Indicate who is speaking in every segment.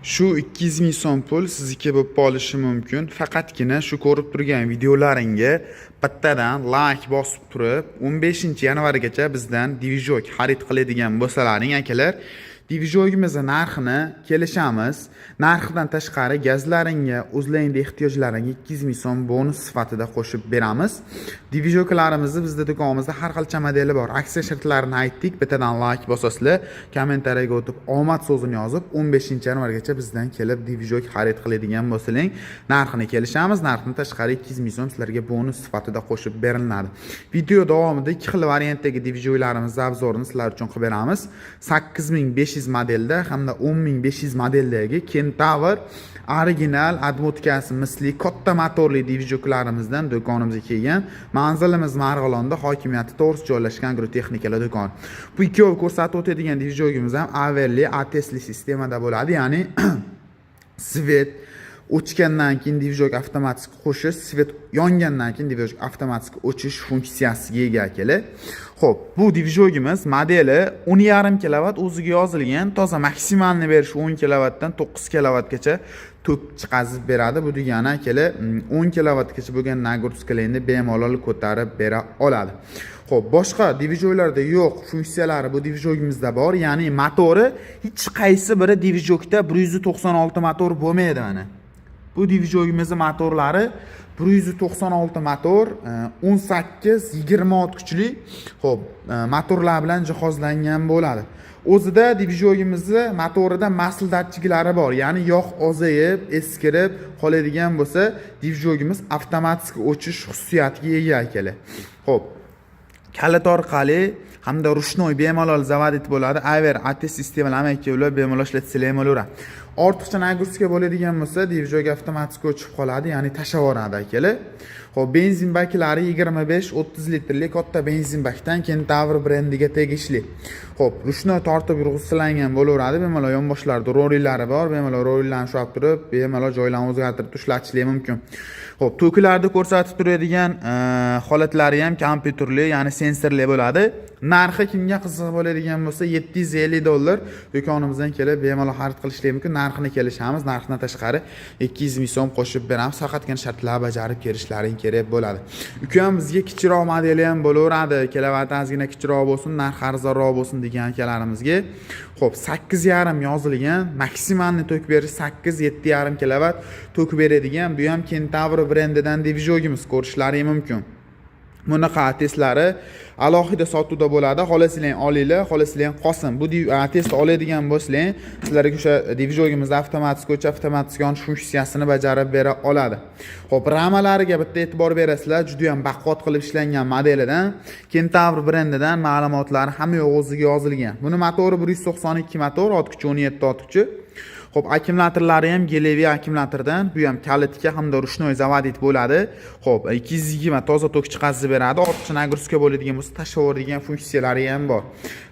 Speaker 1: Shu 200 ming so'm pul sizniki bo'lib qolishi mumkin. Faqatgina shu ko'rib turgan videolaringga bittadan like bosib turib, 15-yanvargacha bizdan Divizok xarid qiladigan bo'lsalaring akalar, Divizogimiz narxini kelishamiz. Narxidan tashqari gazlaringga, o'zlaringda ehtiyojlaringga 200 ming so'm bonus sifatida qo'shib beramiz. Divizoklarimizni bizda do'konimizda har xilcha modeli bor. Aksiya shartlarini aytdik. Bittadan like bosasizlar, kommentariyaga o'tib omad so'zini yozib, 15-yanvargacha bizdan kelib Divizok xarid qiladigan bo'lsalaring, narxini kelishamiz. Narxdan tashqari 200 ming so'm sizlarga bonus sifatida qo'shib beriladi. Video davomida ikki xil variantdagi Divizoklarimizni obzorini sizlar uchun qilib beramiz. 8500 modelda hamda 10500 modeldagi Kentavr original admotkasi misli katta motorli Divizoklarimizdan do'konimizga kelgan. Manzilimiz Marg'ilonda, hokimiyati to'g'ri joylashgan agrotexnikalar do'koni. Bu ikkovi ko'rsatib o'tadigan Divizogimiz ham Averli ATSli sistemada bo'ladi, ya'ni svet o'chgandan keyin Divizok avtomatik qo'shish, svet yongandan keyin Divizok avtomatik o'chish funksiyasiga ega akalar. Xo'p, bu Divizogimiz modeli 10,5 kW o'ziga yozilgan, toza maksimalni berish 10 kW dan 9 kW gacha tok chiqazib beradi. Bu degani akalar 10 kW gacha bo'lgan nagruskalarni bemalol ko'tarib bera oladi. Xo'p, boshqa Divizoklarda yo'q funksiyalari bu Divizogimizda bor, ya'ni motori hech qaysi biri Divizokda 196 motor bo'lmaydi mana. Bu Divizogimizning motorlari 196 motor, 18-20 kuchli, xo'p, motorlar bilan jihozlangan bo'ladi. O'zida Divizogimizning motorida masl datchiklari bor, ya'ni yog' ozayib, eskirib qoladigan bo'lsa, Divizogimiz avtomatik o'chish xususiyatiga ega akalar. Xo'p, kalit orqali hamda rushnoy bemalol zavodit bo'ladi. Aver ATS sistemalar amakivlar bemalol ishlatsizlar ham bo'laveradi. Ortiqcha nagruska bo'ladigan bo'lsa, Divizok avtomatik o'chib qoladi, ya'ni tashlab yuboradi akalar. Xo'p, benzin baklari 25-30 litrli katta benzin bakdan Kentavr brendiga tegishli. Xo'p, rushnoy tortib yurg'izlangan bo'laveradi. Bemalol yonboshlarida rolilari bor, bemalol rollarni ushlab turib, bemalol joylarni o'zgartirib tushlatishingiz mumkin. Xo'p, toklarda ko'rsatib turadigan holatlari ham kompyuterli, ya'ni sensorli bo'ladi. Narxi kimga qiziq bo'ladigan bo'lsa, $750 do'konimizdan kelib bemalol xarid qilishingiz mumkin. Narxini kelishamiz. Narxdan tashqari 200 ming so'm qo'shib beramiz. Faqatgina shartlar bajarib kelishlaring kerak bo'ladi. Ukam bizga kichikroq modeli ham bo'laveradi. Kilovatt ozgina kichikroq bo'lsin, narx arzonroq bo'lsin degan akalarimizga. Xo'p, 8,5 yozilgan, maksimalni tok berish 8-7,5 kilovatt tok beradigan, bu ham Kentavr brendidan Divizogimiz ko'rishlaring mumkin. Bunaqa ATSlari alohida sotuvda bo'ladi. Xohlasanglar olinglar, xohlasanglar qolsin. Bu ATS oladigan bo'lsanglar, sizlarga o'sha Divizogimizda avtomatik o'ch, avtomatik yonish funksiyasini bajarib bera oladi. Xo'p, ramalariga bitta e'tibor berasizlar, juda ham baquvvat qilib ishlangan modelidan, Kentavr brendidan ma'lumotlari hamma yo'q o'ziga yozilgan. Buni motori 192 motor, ot kuchi 17 ot kuchi. Xo'p, akkumulyatorlari ham Gelevi akkumulyatordan, bu ham kalitga hamda rushnoy zavodit bo'ladi. Xo'p, 220 toza tok chiqazib beradi. Ortiqcha nagruska bo'ladigan bo'lsa, tashlab yuboradigan funksiyalari ham bor.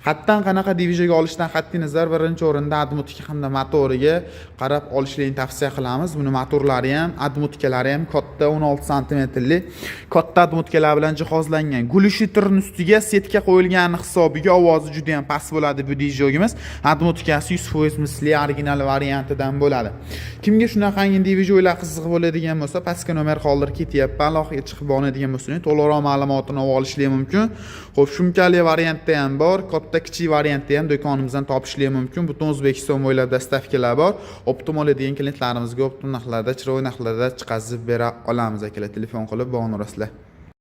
Speaker 1: Hattan qanaqa Divizok olishdan qat'iy nazar birinchi o'rinda admotika hamda motoriga qarab olishlarini tavsiya qilamiz. Buni motorlari ham, admotkalari ham katta 16 sm-li katta admotkalar bilan jihozlangan. Gulishiterning ustiga setka qo'yilgani hisobiga ovozi juda ham past bo'ladi bu Divizogimiz. Admotkasi 100% misli original variantidan bo'ladi. Kimga shunaqangi Divizoklar qiziq bo'ladigan bo'lsa, pastga nomer qoldirib ketyapman. Alohiga chiqib oladigan bo'lsangiz, to'liqroq ma'lumotini olishingiz mumkin. Xo'p, shumkali variantda ham bor, katta kichik variantda ham do'konimizdan topishingiz mumkin. Butun O'zbekiston bo'ylab dastavkalar bor. Optimal degan klientlarimizga optimal narxlarda, chiroyli narxlarda chiqazib bera olamiz akalar. Telefon qilib bog'lanasizlar.